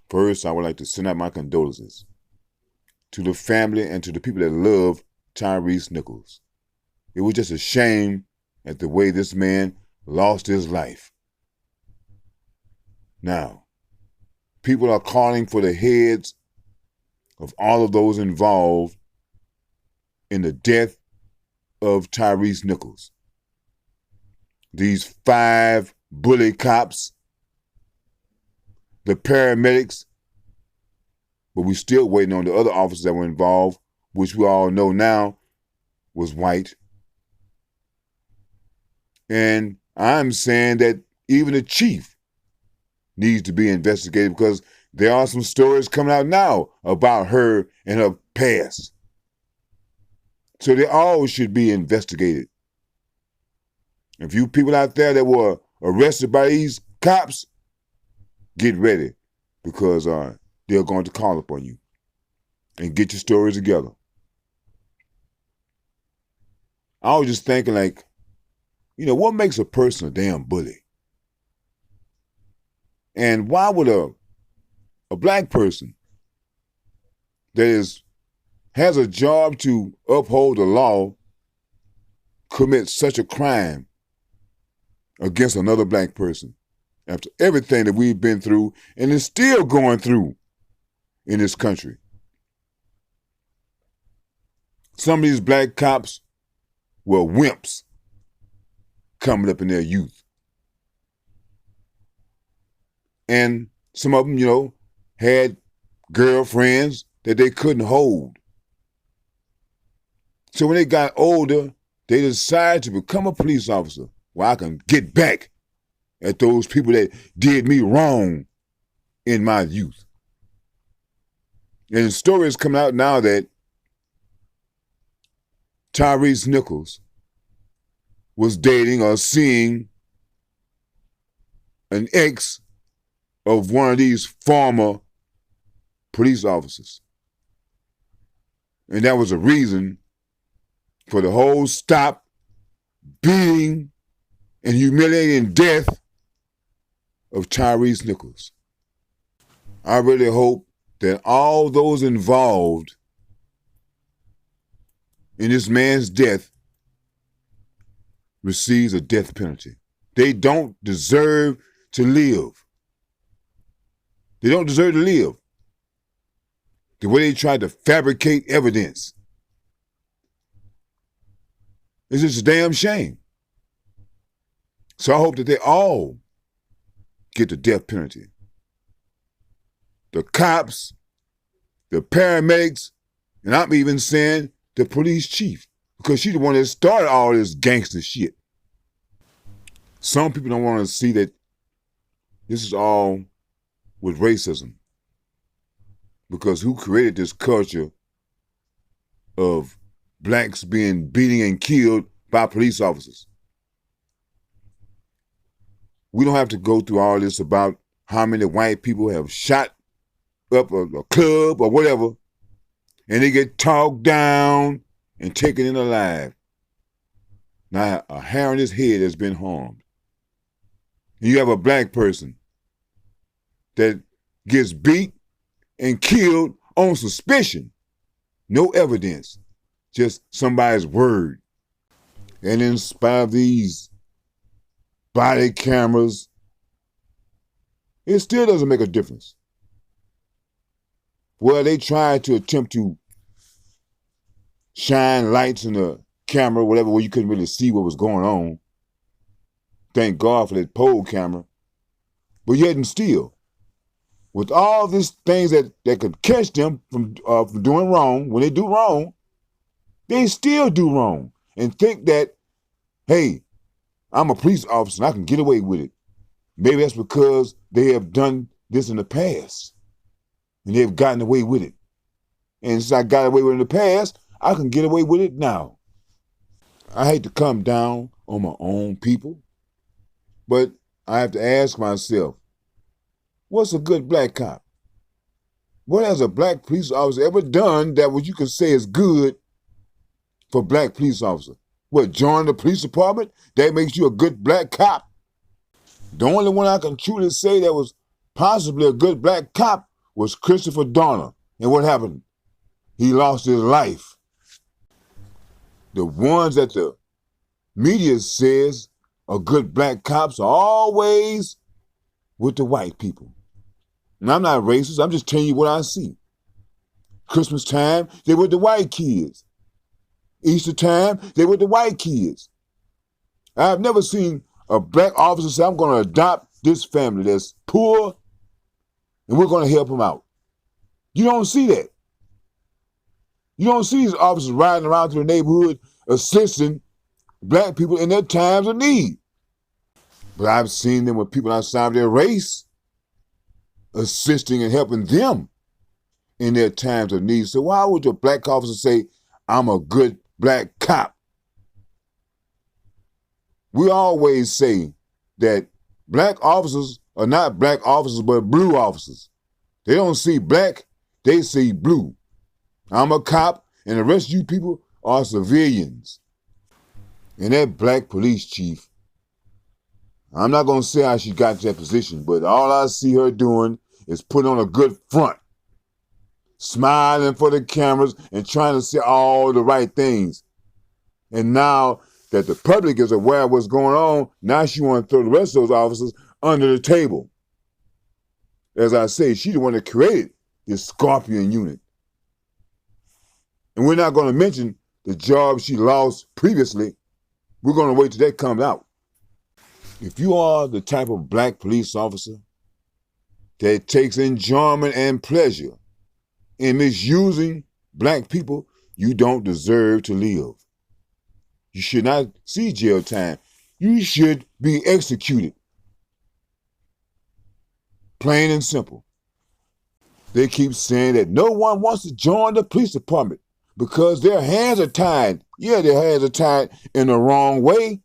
First, I would like to send out my condolences to the family and to the people that love Tyrese Nichols. It was just a shame at the way this man lost his life. Now, people are calling for the heads of all of those involved in the death of Tyrese Nichols. These 5 bully cops, the paramedics, but we're still waiting on the other officers that were involved, which we all know now was white. And I'm saying that even the chief needs to be investigated because there are some stories coming out now about her and her past. So they all should be investigated. If you people out there that were arrested by these cops, get ready because they're going to call upon you and get your stories together. I was just thinking like, what makes a person a damn bully? And why would a black person that has a job to uphold the law commit such a crime against another black person after everything that we've been through and is still going through in this country? Some of these black cops were wimps coming up in their youth. And some of them, had girlfriends that they couldn't hold. So when they got older, they decided to become a police officer where I can get back at those people that did me wrong in my youth. And stories coming out now that Tyrese Nichols was dating or seeing an ex of one of these former police officers. And that was a reason for the whole stop, beating, and humiliating death of Tyrese Nichols. I really hope that all those involved in this man's death receives a death penalty. They don't deserve to live. They don't deserve to live. The way they tried to fabricate evidence. It's just a damn shame. So I hope that they all get the death penalty. The cops, the paramedics, and I'm even saying the police chief, because she's the one that started all this gangster shit. Some people don't want to see that this is all with racism. Because who created this culture of blacks being beaten and killed by police officers? We don't have to go through all this about how many white people have shot up a club or whatever, and they get talked down and taken in alive. Now, a hair on his head has been harmed. And you have a black person that gets beat and killed on suspicion. No evidence, just somebody's word. And in spite of these body cameras, it still doesn't make a difference. Well, they tried to attempt to shine lights in the camera, whatever, where you couldn't really see what was going on. Thank God for that pole camera. But yet and still, with all these things that could catch them from doing wrong, when they do wrong, they still do wrong and think that, hey, I'm a police officer and I can get away with it. Maybe that's because they have done this in the past and they've gotten away with it. And since I got away with it in the past, I can get away with it now. I hate to come down on my own people, but I have to ask myself, what's a good black cop? What has a black police officer ever done that what you could say is good for black police officer? What, join the police department? That makes you a good black cop? The only one I can truly say that was possibly a good black cop was Christopher Donner. And what happened? He lost his life. The ones that the media says are good black cops are always with the white people. And I'm not racist. I'm just telling you what I see. Christmas time, they with the white kids. Easter time, they with the white kids. I've never seen a black officer say, I'm going to adopt this family that's poor and we're going to help them out. You don't see that. You don't see these officers riding around through the neighborhood assisting black people in their times of need. But I've seen them with people outside of their race assisting and helping them in their times of need. So why would a black officer say, I'm a good black cop? We always say that black officers are not black officers, but blue officers. They don't see black, they see blue. I'm a cop, and the rest of you people are civilians. And that black police chief, I'm not going to say how she got to that position, but all I see her doing is putting on a good front, smiling for the cameras and trying to say all the right things. And now that the public is aware of what's going on, now she wants to throw the rest of those officers under the table. As I say, she's the one that created this Scorpion unit. And we're not going to mention the job she lost previously. We're going to wait till that comes out. If you are the type of black police officer that takes enjoyment and pleasure in misusing black people, you don't deserve to live. You should not see jail time. You should be executed. Plain and simple. They keep saying that no one wants to join the police department because their hands are tied. Yeah, their hands are tied in the wrong way.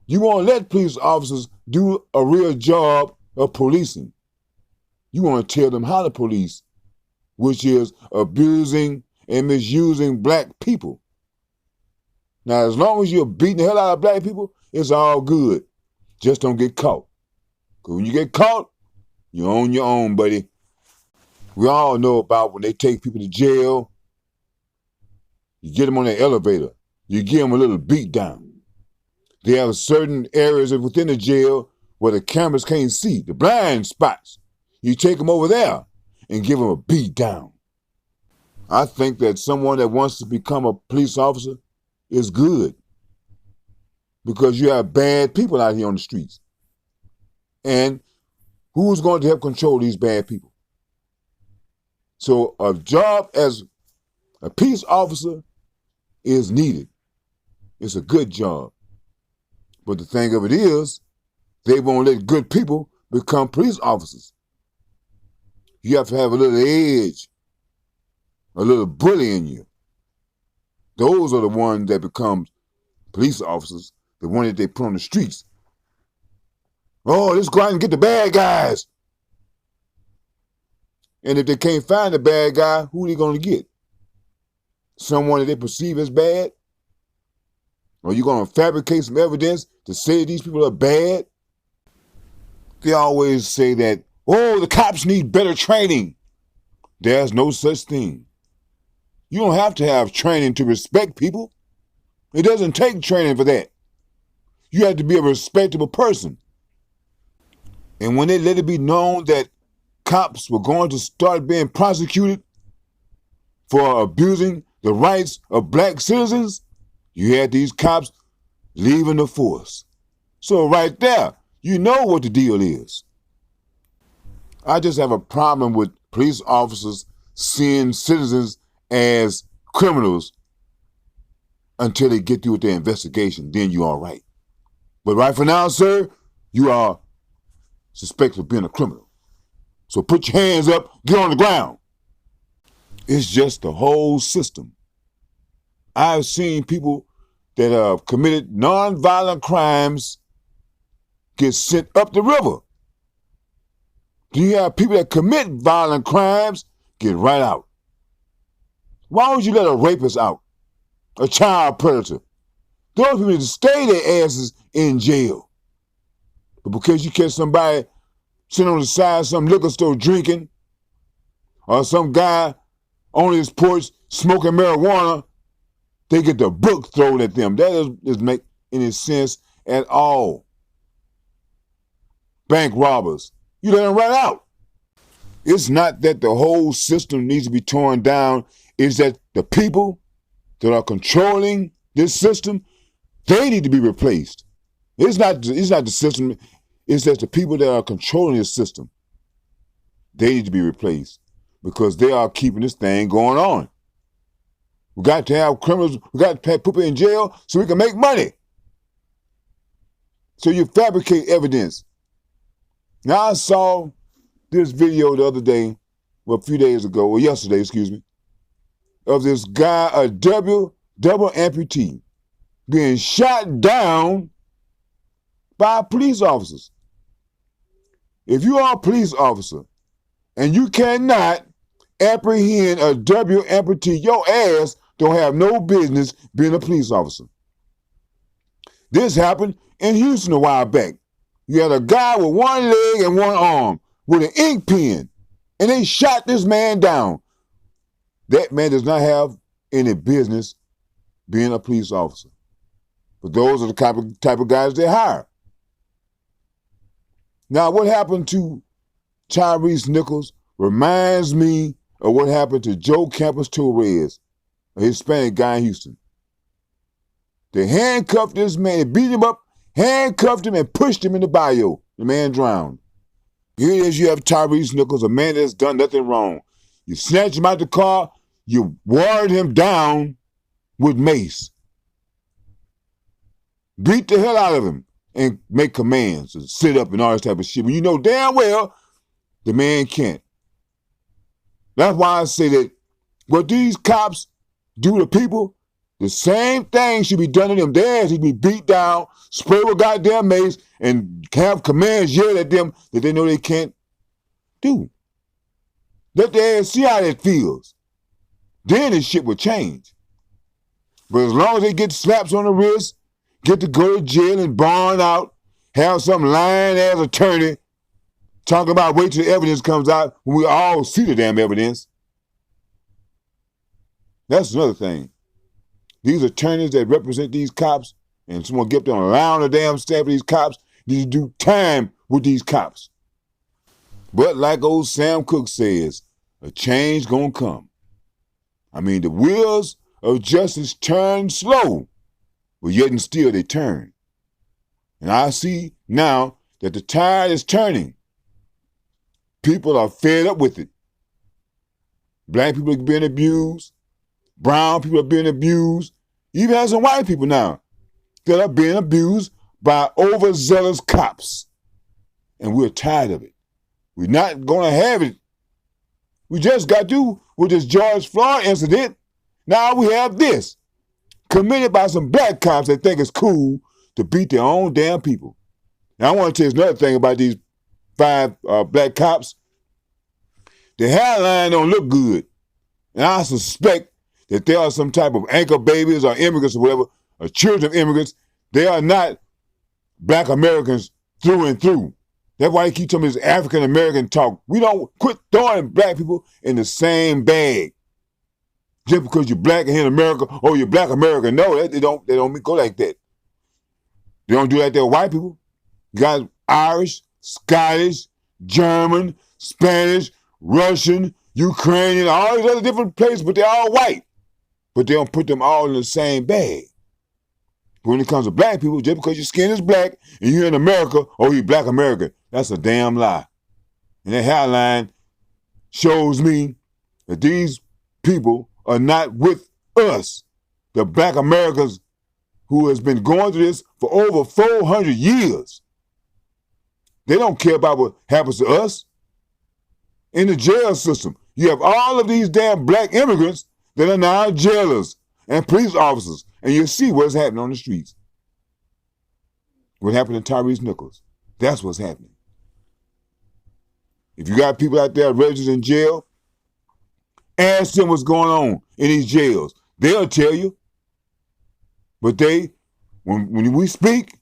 You won't let police officers do a real job of policing. You want to tell them how to police, which is abusing and misusing black people. Now, as long as you're beating the hell out of black people, it's all good. Just don't get caught. Because when you get caught, you're on your own, buddy. We all know about when they take people to jail, you get them on the elevator, you give them a little beat down. They have certain areas within the jail where the cameras can't see, the blind spots. You take them over there and give them a beat down. I think that someone that wants to become a police officer is good because you have bad people out here on the streets. And who's going to help control these bad people? So a job as a peace officer is needed. It's a good job. But the thing of it is, they won't let good people become police officers. You have to have a little edge, a little bully in you. Those are the ones that become police officers, the one that they put on the streets. Oh, let's go out and get the bad guys. And if they can't find the bad guy, who are they going to get? Someone that they perceive as bad? Are you going to fabricate some evidence to say these people are bad? They always say that, oh, the cops need better training. There's no such thing. You don't have to have training to respect people. It doesn't take training for that. You have to be a respectable person. And when they let it be known that cops were going to start being prosecuted for abusing the rights of black citizens, you had these cops leaving the force. So right there, you know what the deal is. I just have a problem with police officers seeing citizens as criminals until they get through with their investigation. Then you're all right. But right for now, sir, you are suspected of being a criminal. So put your hands up, get on the ground. It's just the whole system. I've seen people that have committed nonviolent crimes get sent up the river. Do you have people that commit violent crimes get right out? Why would you let a rapist out? A child predator? Those people need to stay their asses in jail. But because you catch somebody sitting on the side of some liquor store drinking, or some guy on his porch smoking marijuana, they get the book thrown at them. That doesn't make any sense at all. Bank robbers, you let them run out. It's not that the whole system needs to be torn down. It's that the people that are controlling this system, they need to be replaced. It's not the system. It's that the people that are controlling this system, they need to be replaced because they are keeping this thing going on. We got to have criminals. We got to put people in jail so we can make money. So you fabricate evidence. Now I saw this video the other day, well, a few days ago, or yesterday, excuse me, of this guy, a double amputee, being shot down by police officers. If you are a police officer and you cannot apprehend a double amputee, your ass don't have no business being a police officer. This happened in Houston a while back. You had a guy with one leg and one arm with an ink pen, and they shot this man down. That man does not have any business being a police officer. But those are the type of guys they hire. Now, what happened to Tyrese Nichols reminds me of what happened to Joe Campos Torres, a Hispanic guy in Houston. They handcuffed this man, they beat him up, handcuffed him, and pushed him in the bayou. The man drowned. Here it is, you have Tyrese Nichols, a man that's done nothing wrong. You snatch him out the car, you watered him down with mace. Beat the hell out of him and make commands and sit up and all this type of shit. But you know damn well the man can't. That's why I say that what these cops do to people, the same thing should be done to them. Their ass should be beat down, spray with goddamn mace, and have commands yelled at them that they know they can't do. Let their ass see how that feels. Then this shit will change. But as long as they get slaps on the wrist, get to go to jail and bond out, have some lying-ass attorney talking about wait till the evidence comes out when we all see the damn evidence. That's another thing. These attorneys that represent these cops, and someone get them around the damn staff of these cops, need to do time with these cops. But like old Sam Cooke says, a change gonna come. I mean, the wheels of justice turn slow, but yet and still they turn. And I see now that the tide is turning. People are fed up with it. Black people are being abused. Brown people are being abused. You even have some white people now that are being abused by overzealous cops. And we're tired of it. We're not going to have it. We just got through with this George Floyd incident. Now we have this, committed by some black cops that think it's cool to beat their own damn people. Now I want to tell you another thing about these 5 black cops. The hairline don't look good. And I suspect that they are some type of anchor babies or immigrants or whatever, or children of immigrants. They are not black Americans through and through. That's why they keep telling me this African American talk. We don't quit throwing black people in the same bag. Just because you're black here in America, or you're black American. No, they don't go like that. They don't do like that with white people. You got Irish, Scottish, German, Spanish, Russian, Ukrainian, all these other different places, but they're all white. But they don't put them all in the same bag. When it comes to black people, just because your skin is black and you're in America, oh, you're black American, that's a damn lie. And that hairline shows me that these people are not with us, the black Americans who has been going through this for over 400 years. They don't care about what happens to us. In the jail system, you have all of these damn black immigrants that are now jailers and police officers, and you see what's happening on the streets. What happened to Tyrese Nichols? That's what's happening. If you got people out there registered in jail, ask them what's going on in these jails. They'll tell you. But when we speak,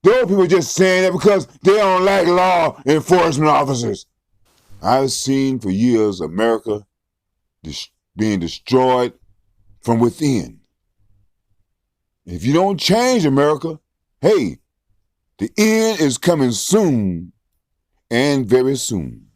Those people are just saying that because they don't like law enforcement officers. I've seen for years America being destroyed from within. If you don't change America, hey, the end is coming soon and very soon.